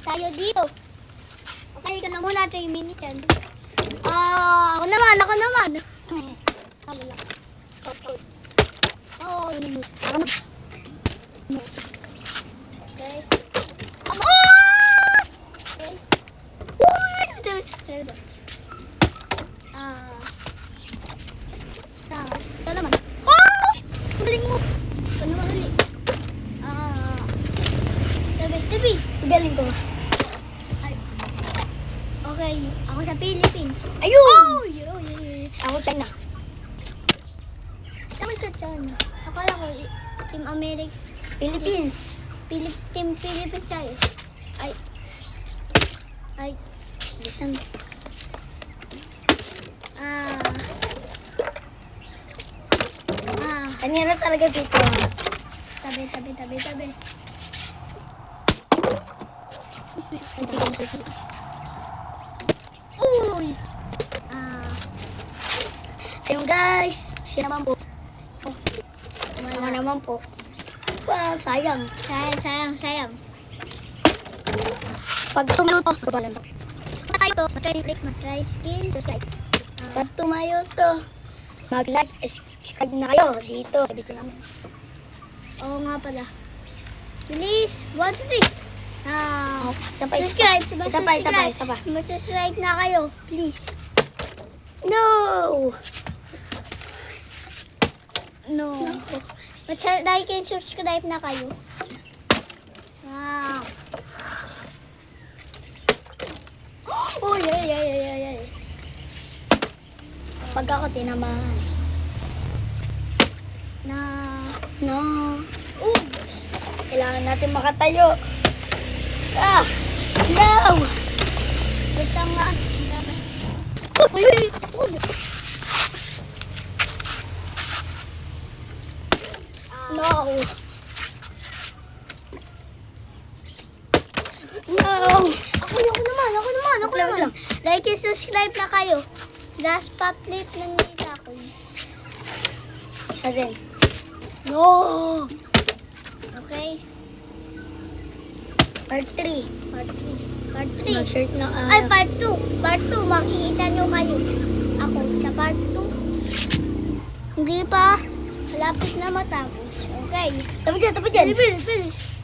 Tayo dito. Okay, ka na muna, 3 minutes yan. Ako naman. Ako lang. Okay. Ito naman. Galing mo. Ito naman ulit. Tabi. Galing ko. Ay. Okay, ako sa Philippines. Ayun! Ako China. Ako sa China. Akala ko Team America. Philippines. Team Philippines tayo. Ay. Listen. Kanina talaga dito. Tabi. Uy! Ayun guys. Siya naman po. Wala. Ako naman po. Sayang. Sayang. Pag tumayo to, kapalan to. Tayo, matry skill, subscribe. Pag tumayo to, mag-like, subscribe na kayo dito sa video namin. Oo nga pala. Please, 1, 2, 3. Subscribe. Isa pa. Mag-subscribe na kayo, please. No! Like and subscribe na kayo. Oh, yeah. Pag ako tinamaan. No. Kailangan natin makatayo. No! Basta nga. No! Ako naman. Like and subscribe na kayo. Last spotlight lang nila ako. Siya din. No! Okay. Part 3. Part 3. Mag-shirt na. Ay, part 2. Part 2. Makikita nyo kayo. Ako sa part 2. Hindi pa. Malapit na matapos. Okay. Tabi dyan. Bilis.